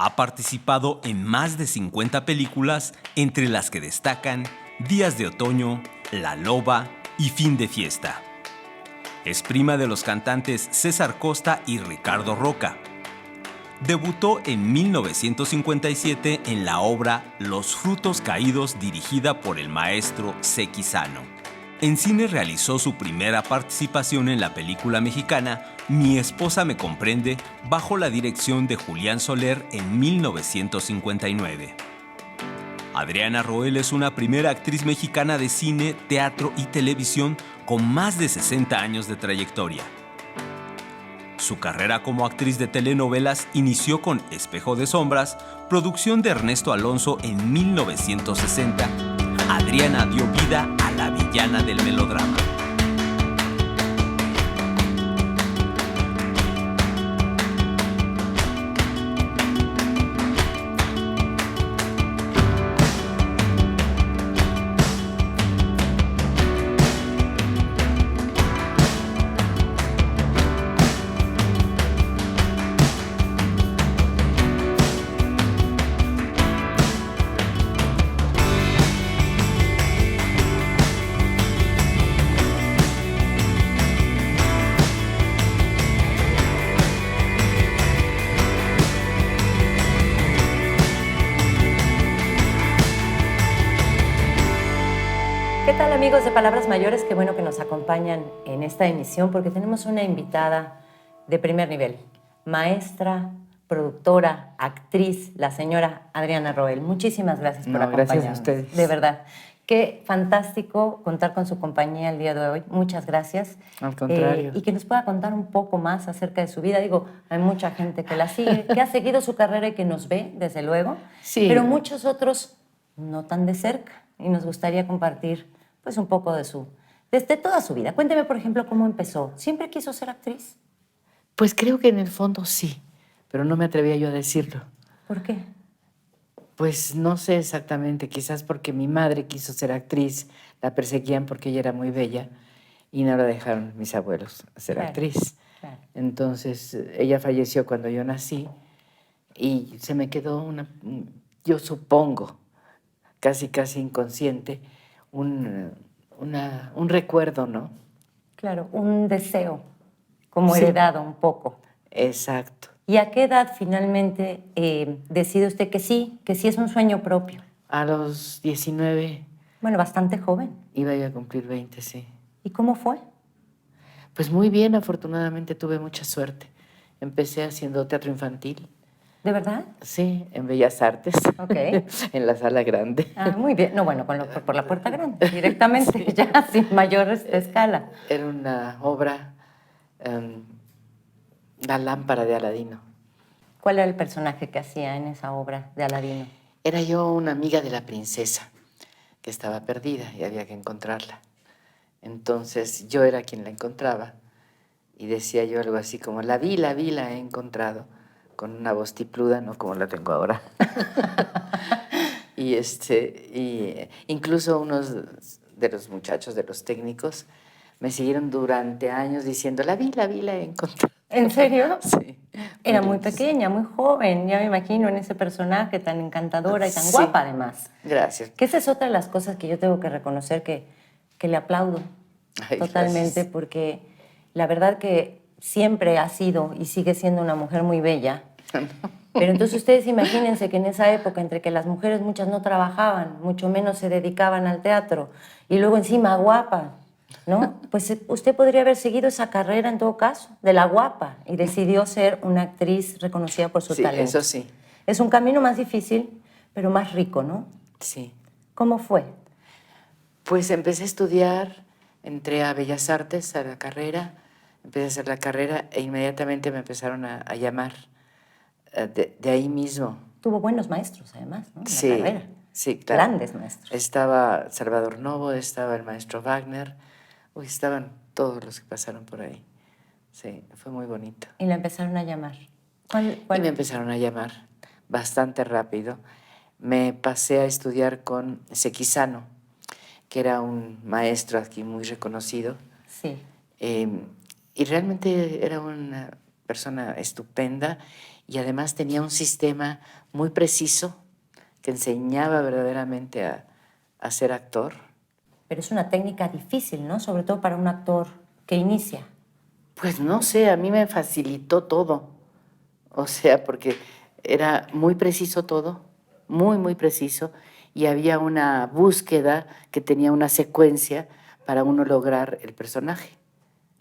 Ha participado en más de 50 películas, entre las que destacan Días de Otoño, La Loba y Fin de Fiesta. Es prima de los cantantes César Costa y Ricardo Roca. Debutó en 1957 en la obra Los Frutos Caídos, dirigida por el maestro Sekizano. En cine realizó su primera participación en la película mexicana Mi esposa me comprende, bajo la dirección de Julián Soler en 1959. Adriana Roel es una primera actriz mexicana de cine, teatro y televisión con más de 60 años de trayectoria. Su carrera como actriz de telenovelas inició con Espejo de Sombras, producción de Ernesto Alonso en 1960. Adriana dio vida a la villana del melodrama. ¿Qué tal, amigos de Palabras Mayores? Qué bueno que nos acompañan en esta emisión porque tenemos una invitada de primer nivel, maestra, productora, actriz, la señora Adriana Roel. Muchísimas gracias por acompañarnos. Gracias a ustedes. De verdad. Qué fantástico contar con su compañía el día de hoy. Muchas gracias. Al contrario. Y que nos pueda contar un poco más acerca de su vida. Digo, hay mucha gente que la sigue, que ha seguido su carrera y que nos ve, desde luego. Sí. Pero muchos otros no tan de cerca. Y nos gustaría compartir pues un poco desde toda su vida. Cuénteme, por ejemplo, cómo empezó. ¿Siempre quiso ser actriz? Pues creo que en el fondo sí, pero no me atrevía yo a decirlo. ¿Por qué? Pues no sé exactamente, quizás porque mi madre quiso ser actriz, la perseguían porque ella era muy bella y no la dejaron mis abuelos ser actriz. Claro. Entonces ella falleció cuando yo nací y se me quedó yo supongo, casi inconsciente, un recuerdo, ¿no? Claro, un deseo, como Sí. heredado un poco. Exacto. ¿Y a qué edad finalmente decide usted que sí es un sueño propio? A los 19 Bueno, bastante joven. iba yo a cumplir 20, sí. ¿Y cómo fue? Pues muy bien, afortunadamente tuve mucha suerte. Empecé haciendo teatro infantil. ¿De verdad? Sí, en Bellas Artes. Ok. En la sala grande. Ah, muy bien. No, bueno, por la puerta grande, directamente, sí. Ya sin mayor escala. Era una obra, La lámpara de Aladino. ¿Cuál era el personaje que hacía en esa obra de Aladino? Era yo una amiga de la princesa que estaba perdida y había que encontrarla. Entonces yo era quien la encontraba y decía yo algo así como, la vi, la he encontrado, con una voz tipluda, no como la tengo ahora. y incluso unos de los muchachos, de los técnicos, me siguieron durante años diciendo, la vi, la he encontrado. ¿En serio? Sí. Era muy pequeña, muy joven, ya me imagino en ese personaje tan encantadora y tan Sí. guapa además. Gracias. Que esa es otra de las cosas que yo tengo que reconocer que le aplaudo. Ay, totalmente, gracias. porque la verdad que siempre ha sido y sigue siendo una mujer muy bella. Pero entonces ustedes imagínense que en esa época, entre que las mujeres muchas no trabajaban, mucho menos se dedicaban al teatro, y luego encima guapa, ¿no? Pues usted podría haber seguido esa carrera en todo caso, de la guapa, y decidió ser una actriz reconocida por su Sí, talento. eso sí. Es un camino más difícil, pero más rico, ¿no? Sí. ¿Cómo fue? Pues empecé a estudiar, entré a Bellas Artes, a la carrera, empecé a hacer la carrera e inmediatamente me empezaron a llamar de ahí mismo. Tuvo buenos maestros, además, ¿no? En Sí, la carrera. sí, claro. Grandes maestros. Estaba Salvador Novo, estaba el maestro Wagner, estaban todos los que pasaron por ahí. Sí, fue muy bonito. Y la empezaron a llamar. Y me empezaron a llamar bastante rápido. Me pasé a estudiar con Sekizano, que era un maestro aquí muy reconocido. Sí. Y realmente era una persona estupenda y además tenía un sistema muy preciso que enseñaba verdaderamente a ser actor. Pero es una técnica difícil, ¿no? Sobre todo para un actor que inicia. Pues no sé, a mí me facilitó todo. O sea, porque era muy preciso todo, muy, muy preciso, y había una búsqueda que tenía una secuencia para uno lograr el personaje.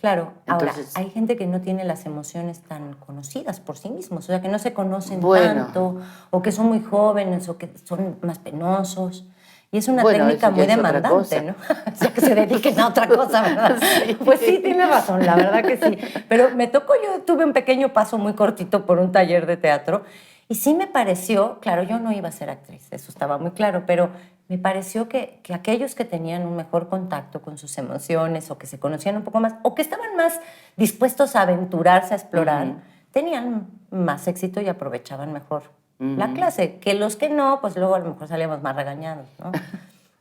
Claro, Entonces, ahora, hay gente que no tiene las emociones tan conocidas por sí mismos, o sea, que no se conocen bueno, tanto, o que son muy jóvenes, o que son más penosos. Y es una bueno, técnica eso ya muy es otra demandante, cosa. ¿no? O sea, que se dediquen a otra cosa, ¿verdad? Sí. Pues sí, tiene razón, la verdad que sí. Pero me tocó, yo tuve un pequeño paso muy cortito por un taller de teatro, y sí me pareció, claro, yo no iba a ser actriz, eso estaba muy claro, pero me pareció que aquellos que tenían un mejor contacto con sus emociones o que se conocían un poco más o que estaban más dispuestos a aventurarse, a explorar, tenían más éxito y aprovechaban mejor la clase. Que los que no, pues luego a lo mejor salíamos más regañados, ¿no?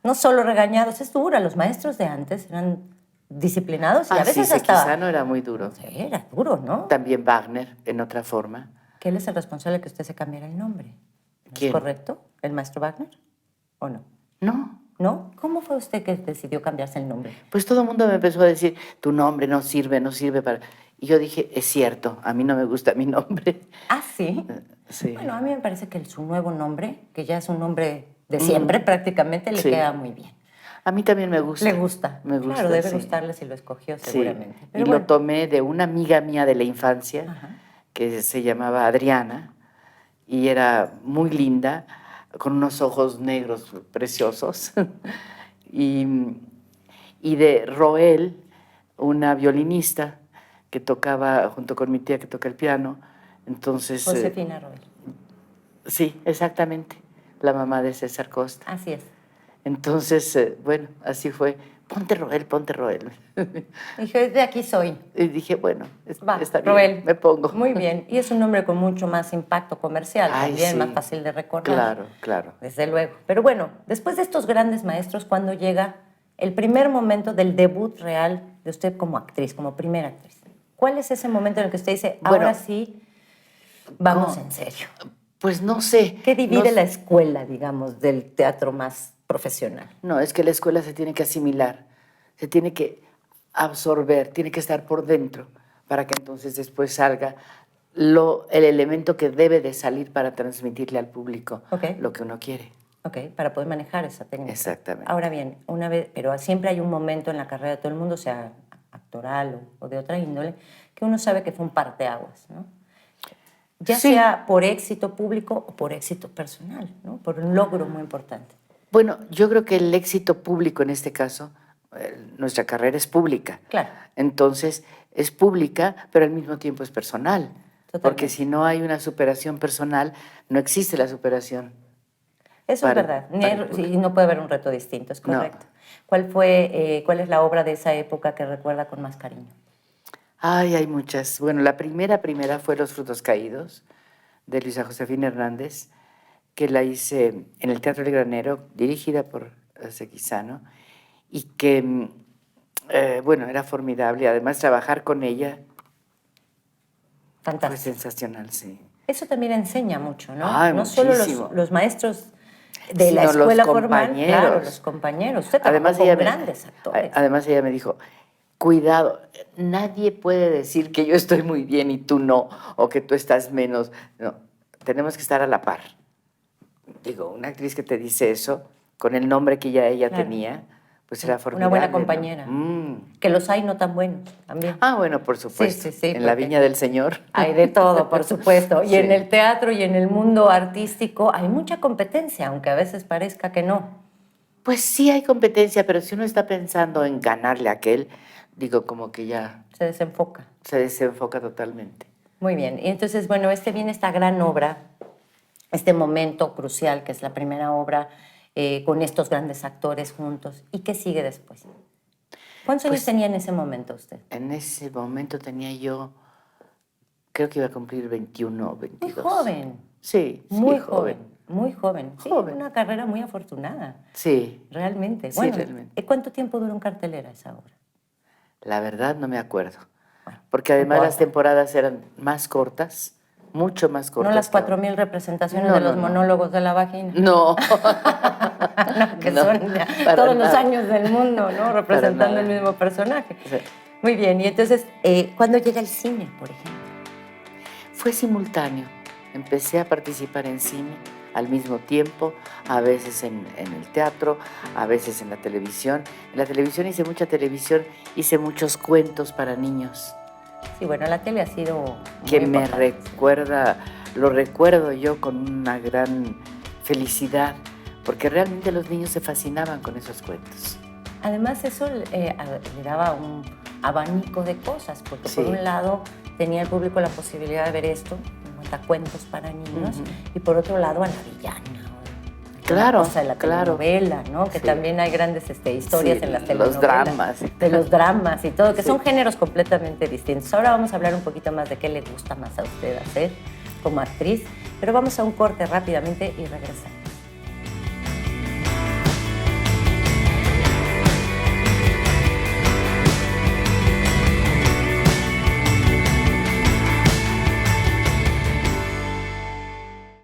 No solo regañados, es dura. Los maestros de antes eran disciplinados y a Ah, sí, veces hasta... Sequizano era muy duro. Sí, era duro, ¿no? También Wagner, en otra forma. Que él es el responsable de que usted se cambiara el nombre. ¿No ¿Quién? es correcto? ¿El maestro Wagner? ¿O no? No, ¿No? ¿Cómo fue usted que decidió cambiarse el nombre? pues todo el mundo me empezó a decir, tu nombre no sirve, no sirve para... Y yo dije, es cierto, a mí no me gusta mi nombre. Ah, sí. Sí. Bueno, a mí me parece que su nuevo nombre, que ya es un nombre de siempre prácticamente, le Sí. queda muy bien. A mí también me gusta. Le gusta. Me gusta, Claro, debe sí. gustarle si lo escogió Sí. seguramente. Y Pero lo bueno, tomé de una amiga mía de la infancia, Ajá. que se llamaba Adriana, y era muy linda, con unos ojos negros preciosos. y, y de Roel, una violinista que tocaba junto con mi tía que toca el piano. Entonces, Josefina Roel. sí, exactamente, la mamá de César Costa. Así es. Entonces, bueno, así fue. Ponte Roel, ponte Roel. Dije, de aquí soy. Y dije, bueno, Va, está bien, Roel. me pongo. Muy bien. Y es un nombre con mucho más impacto comercial Ay, también, sí. más fácil de recordar. Claro, claro. Desde luego. Pero bueno, después de estos grandes maestros, ¿cuándo llega el primer momento del debut real de usted como actriz, como primera actriz? ¿Cuál es ese momento en el que usted dice, Bueno, ahora sí, vamos ¿cómo? en serio? Pues no sé. ¿Qué divide No, la escuela, digamos, del teatro más profesional? no, es que la escuela se tiene que asimilar, se tiene que absorber, tiene que estar por dentro, para que entonces después salga el elemento que debe de salir para transmitirle al público Ok. lo que uno quiere. Ok, para poder manejar esa técnica. Exactamente. Ahora bien, una vez, pero siempre hay un momento en la carrera de todo el mundo, sea actoral o de otra índole, que uno sabe que fue un parteaguas, ¿no? Ya Sí. sea por éxito público o por éxito personal, ¿no? Por un logro muy importante. Bueno, yo creo que el éxito público en este caso, nuestra carrera es pública. Claro. Entonces, es pública, pero al mismo tiempo es personal. Totalmente. Porque si no hay una superación personal, no existe la superación. Eso Para- es verdad. para el Sí, no puede haber un reto distinto, es No. correcto. ¿Cuál es la obra de esa época que recuerda con más cariño? Ay, hay muchas. Bueno, la primera fue Los frutos caídos, de Luisa Josefina Hernández, que la hice en el Teatro del Granero, dirigida por Sequizano, y que, bueno, era formidable. Además, trabajar con ella fue Fantástico. sensacional, sí. Eso también enseña mucho, ¿no? Ay, no solo muchísimo. los maestros de la Sino los escuela formal, compañeros. claro, los compañeros. Usted trabajó con grandes actores. Además ella me dijo, cuidado, nadie puede decir que yo estoy muy bien y tú no, o que tú estás menos. No, tenemos que estar a la par. Digo, una actriz que te dice eso, con el nombre que ya ella Claro. tenía, pues era Una formidable. buena ¿no? compañera. Que los hay no tan buenos también. Ah, bueno, por supuesto. Sí, sí, sí, en la porque viña del Señor. Hay de todo, por supuesto. Y Sí. en el teatro y en el mundo artístico hay mucha competencia, aunque a veces parezca que no. Pues sí hay competencia, pero si uno está pensando en ganarle a aquel, digo, como que ya Se desenfoca. se desenfoca totalmente. Muy bien. Y entonces, bueno, viene esta gran obra, este momento crucial, que es la primera obra, con estos grandes actores juntos. ¿Y qué sigue después? ¿Cuántos años Pues, tenía en ese momento usted? En ese momento tenía yo, creo que iba a cumplir 21 o Muy 22. joven. Sí, sí, Muy joven. Muy joven. Sí, Joven. una carrera muy afortunada. Sí, Realmente. Sí, Bueno, realmente. ¿cuánto tiempo duró en cartelera esa obra? la verdad no me acuerdo. Bueno, Porque además no las importa. temporadas eran más cortas mucho más cortas. No las que ahora. 4,000 representaciones No, de los no, no. monólogos de la vagina. No. No, que No, son ya para todos los nada. años del mundo, ¿no? Representando nada. el mismo personaje. Sí. Muy bien, y entonces, ¿cuándo llega el cine, por ejemplo? Fue simultáneo. Empecé a participar en cine al mismo tiempo, a veces en el teatro, a veces en la televisión. En la televisión hice mucha televisión, hice muchos cuentos para niños. Sí, bueno, la tele ha sido muy Que me importante. recuerda, lo recuerdo yo con una gran felicidad, porque realmente los niños se fascinaban con esos cuentos. Además, eso le daba un abanico de cosas, porque Sí. por un lado tenía el público la posibilidad de ver esto, cuentos para niños, y por otro lado a la villana. Claro, O sea, la claro. telenovela, ¿no? Que Sí. también hay grandes historias Sí, en las los telenovelas. dramas. De los dramas y todo, que Sí. son géneros completamente distintos. Ahora vamos a hablar un poquito más de qué le gusta más a usted hacer como actriz, pero vamos a un corte rápidamente y regresamos.